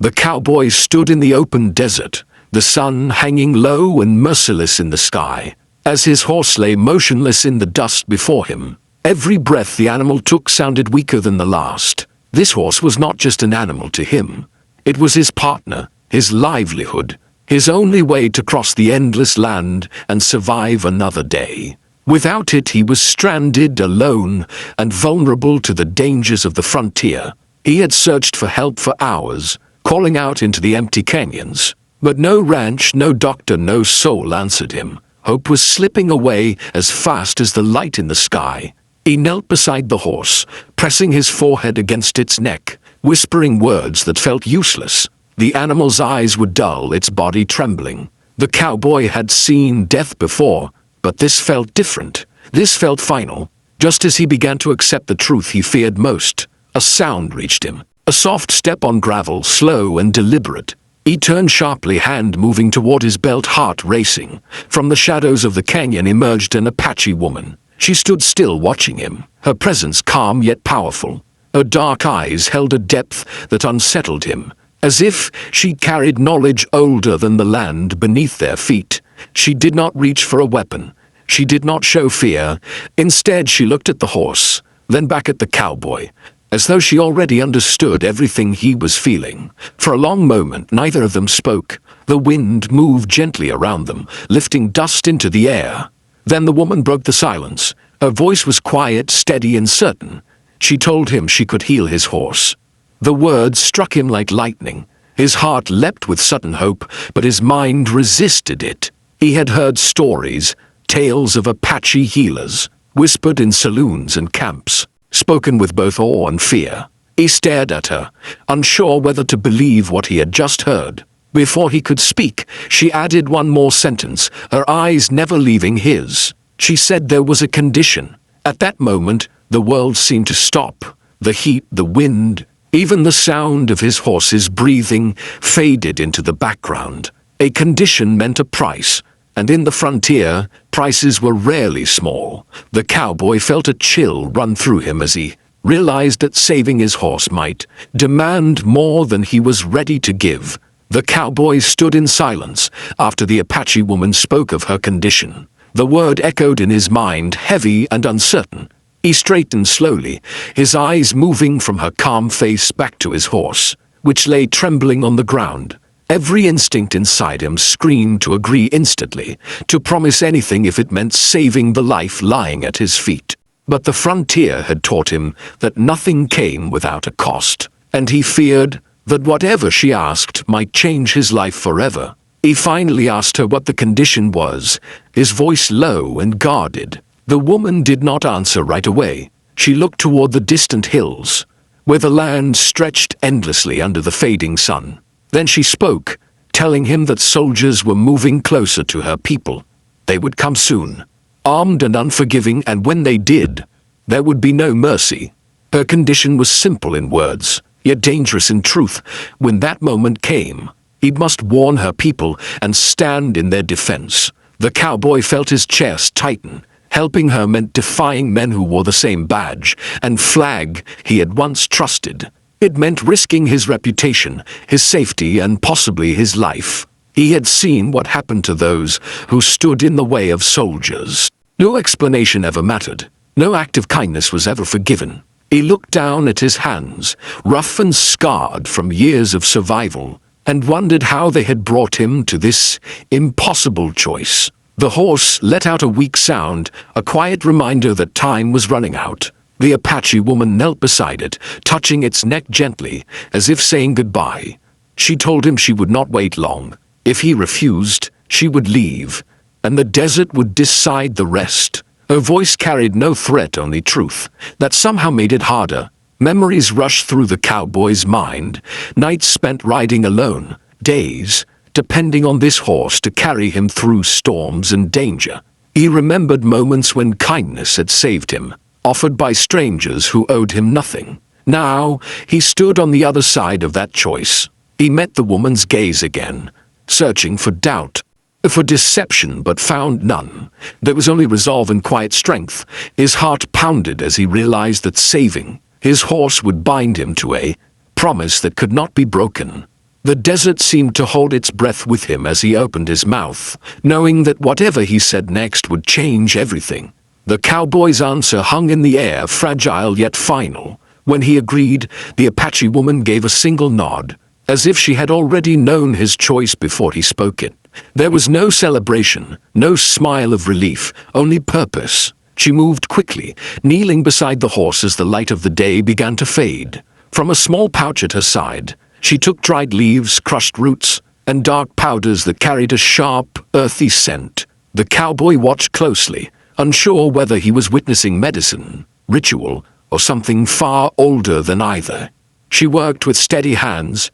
The cowboy stood in the open desert, the sun hanging low and merciless in the sky, as his horse lay motionless in the dust before him. Every breath the animal took sounded weaker than the last. This horse was not just an animal to him. It was his partner, his livelihood, his only way to cross the endless land and survive another day. Without it, he was stranded, alone, and vulnerable to the dangers of the frontier. He had searched for help for hours, calling out into the empty canyons. But no ranch, no doctor, no soul answered him. Hope was slipping away as fast as the light in the sky. He knelt beside the horse, pressing his forehead against its neck, whispering words that felt useless. The animal's eyes were dull, its body trembling. The cowboy had seen death before, but this felt different. This felt final. Just as he began to accept the truth he feared most, a sound reached him. A soft step on gravel, slow and deliberate. He turned sharply, hand moving toward his belt, heart racing. From the shadows of the canyon emerged an Apache woman. She stood still, watching him, her presence calm yet powerful. Her dark eyes held a depth that unsettled him, as if she carried knowledge older than the land beneath their feet. She did not reach for a weapon. She did not show fear. Instead, she looked at the horse, then back at the cowboy, as though she already understood everything he was feeling. For a long moment, neither of them spoke. The wind moved gently around them, lifting dust into the air. Then the woman broke the silence. Her voice was quiet, steady, and certain. She told him she could heal his horse. The words struck him like lightning. His heart leapt with sudden hope, but his mind resisted it. He had heard stories, tales of Apache healers, whispered in saloons and camps, spoken with both awe and fear. He stared at her, unsure whether to believe what he had just heard. Before he could speak, she added one more sentence, her eyes never leaving his. She said there was a condition. At that moment, the world seemed to stop. The heat, the wind, even the sound of his horse's breathing faded into the background. A condition meant a price, and in the frontier, prices were rarely small. The cowboy felt a chill run through him as he realized that saving his horse might demand more than he was ready to give. The cowboy stood in silence after the Apache woman spoke of her condition. The word echoed in his mind, heavy and uncertain. He straightened slowly, his eyes moving from her calm face back to his horse, which lay trembling on the ground. Every instinct inside him screamed to agree instantly, to promise anything if it meant saving the life lying at his feet. But the frontier had taught him that nothing came without a cost, and he feared that whatever she asked might change his life forever. He finally asked her what the condition was, his voice low and guarded. The woman did not answer right away. She looked toward the distant hills, where the land stretched endlessly under the fading sun. Then she spoke, telling him that soldiers were moving closer to her people. They would come soon, armed and unforgiving, and when they did, there would be no mercy. Her condition was simple in words, yet dangerous in truth. When that moment came, he must warn her people and stand in their defense. The cowboy felt his chest tighten. Helping her meant defying men who wore the same badge and flag he had once trusted. It meant risking his reputation, his safety, and possibly his life. He had seen what happened to those who stood in the way of soldiers. No explanation ever mattered. No act of kindness was ever forgiven. He looked down at his hands, rough and scarred from years of survival, and wondered how they had brought him to this impossible choice. The horse let out a weak sound, a quiet reminder that time was running out. The Apache woman knelt beside it, touching its neck gently, as if saying goodbye. She told him she would not wait long. If he refused, she would leave, and the desert would decide the rest. Her voice carried no threat, only truth. That somehow made it harder. Memories rushed through the cowboy's mind, nights spent riding alone, days depending on this horse to carry him through storms and danger. He remembered moments when kindness had saved him, offered by strangers who owed him nothing. Now, he stood on the other side of that choice. He met the woman's gaze again, searching for doubt, for deception, but found none. There was only resolve and quiet strength. His heart pounded as he realized that saving his horse would bind him to a promise that could not be broken. The desert seemed to hold its breath with him as he opened his mouth, knowing that whatever he said next would change everything. The cowboy's answer hung in the air, fragile yet final. When he agreed, the Apache woman gave a single nod, as if she had already known his choice before he spoke it. There was no celebration, no smile of relief, only purpose. She moved quickly, kneeling beside the horse as the light of the day began to fade. From a small pouch at her side, she took dried leaves, crushed roots, and dark powders that carried a sharp, earthy scent. The cowboy watched closely, unsure whether he was witnessing medicine, ritual, or something far older than either. She worked with steady hands,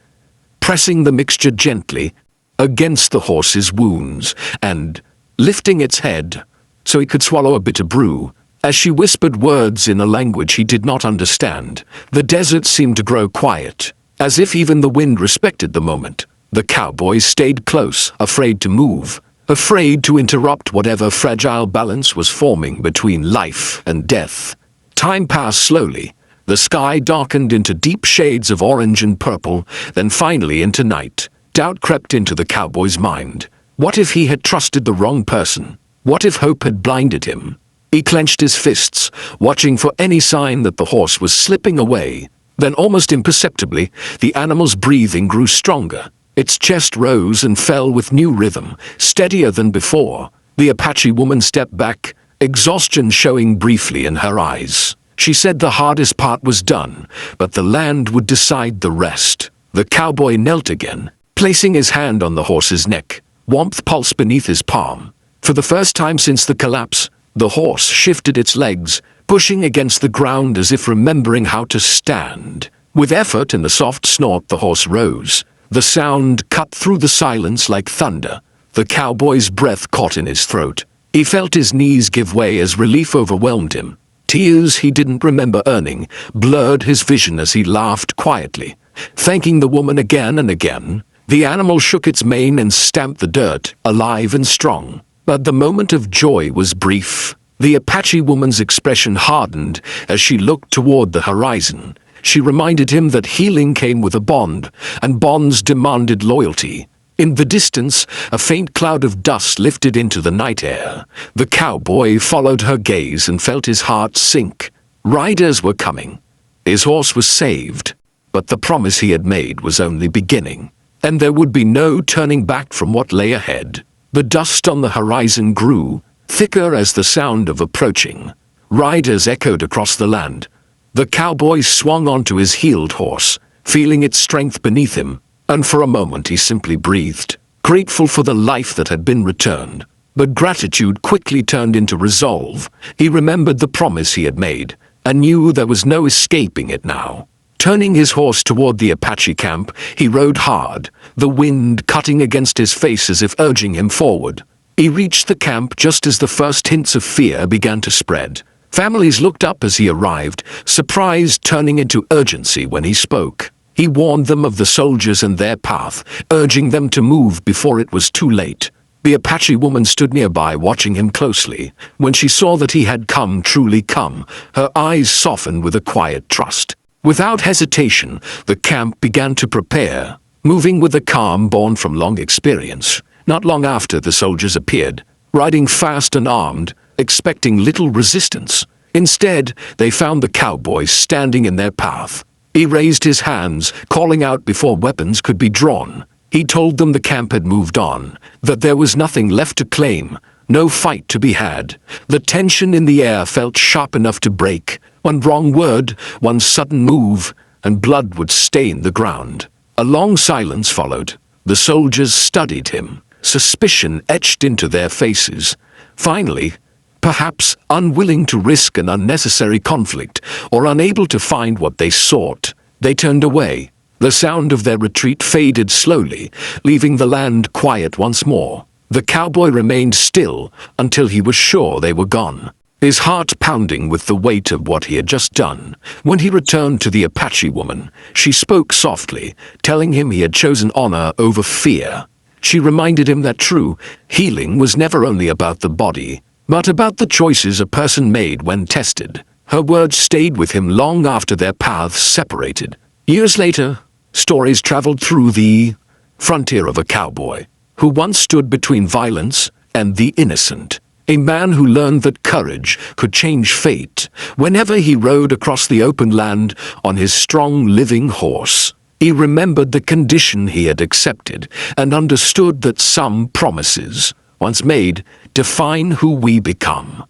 pressing the mixture gently against the horse's wounds and lifting its head so he could swallow a bitter brew. As she whispered words in a language he did not understand, the desert seemed to grow quiet, as if even the wind respected the moment. The cowboy stayed close, afraid to move, afraid to interrupt whatever fragile balance was forming between life and death. Time passed slowly. The sky darkened into deep shades of orange and purple, then finally into night. Doubt crept into the cowboy's mind. What if he had trusted the wrong person? What if hope had blinded him? He clenched his fists, watching for any sign that the horse was slipping away. Then almost imperceptibly, the animal's breathing grew stronger. Its chest rose and fell with new rhythm, steadier than before. The Apache woman stepped back, exhaustion showing briefly in her eyes. She said the hardest part was done, but the land would decide the rest. The cowboy knelt again, placing his hand on the horse's neck. Warmth pulsed beneath his palm. For the first time since the collapse, the horse shifted its legs, pushing against the ground as if remembering how to stand. With effort and a soft snort, the horse rose. The sound cut through the silence like thunder. The cowboy's breath caught in his throat. He felt his knees give way as relief overwhelmed him. Tears he didn't remember earning blurred his vision as he laughed quietly, thanking the woman again and again. The animal shook its mane and stamped the dirt, alive and strong. But the moment of joy was brief. The Apache woman's expression hardened as she looked toward the horizon. She reminded him that healing came with a bond, and bonds demanded loyalty. In the distance, a faint cloud of dust lifted into the night air. The cowboy followed her gaze and felt his heart sink. Riders were coming. His horse was saved. But the promise he had made was only beginning, and there would be no turning back from what lay ahead. The dust on the horizon grew, thicker as the sound of approaching riders echoed across the land. The cowboy swung onto his healed horse, feeling its strength beneath him, and for a moment he simply breathed, grateful for the life that had been returned. But gratitude quickly turned into resolve. He remembered the promise he had made, and knew there was no escaping it now. Turning his horse toward the Apache camp, he rode hard, the wind cutting against his face as if urging him forward. He reached the camp just as the first hints of fear began to spread. Families looked up as he arrived, surprise turning into urgency when he spoke. He warned them of the soldiers and their path, urging them to move before it was too late. The Apache woman stood nearby watching him closely. When she saw that he had come, truly come, her eyes softened with a quiet trust. Without hesitation, the camp began to prepare, moving with a calm born from long experience. Not long after, the soldiers appeared, riding fast and armed, expecting little resistance. Instead, they found the cowboy standing in their path. He raised his hands, calling out before weapons could be drawn. He told them the camp had moved on, that there was nothing left to claim, no fight to be had. The tension in the air felt sharp enough to break. One wrong word, one sudden move, and blood would stain the ground. A long silence followed. The soldiers studied him, suspicion etched into their faces. Finally, perhaps unwilling to risk an unnecessary conflict or unable to find what they sought, they turned away. The sound of their retreat faded slowly, leaving the land quiet once more. The cowboy remained still until he was sure they were gone, his heart pounding with the weight of what he had just done. When he returned to the Apache woman, she spoke softly, telling him he had chosen honor over fear. She reminded him that true healing was never only about the body, but about the choices a person made when tested. Her words stayed with him long after their paths separated. Years later, Stories traveled through the frontier of a cowboy who once stood between violence and the innocent. A man who learned that courage could change fate. Whenever he rode across the open land on his strong living horse, he remembered the condition he had accepted and understood that some promises, once made, define who we become.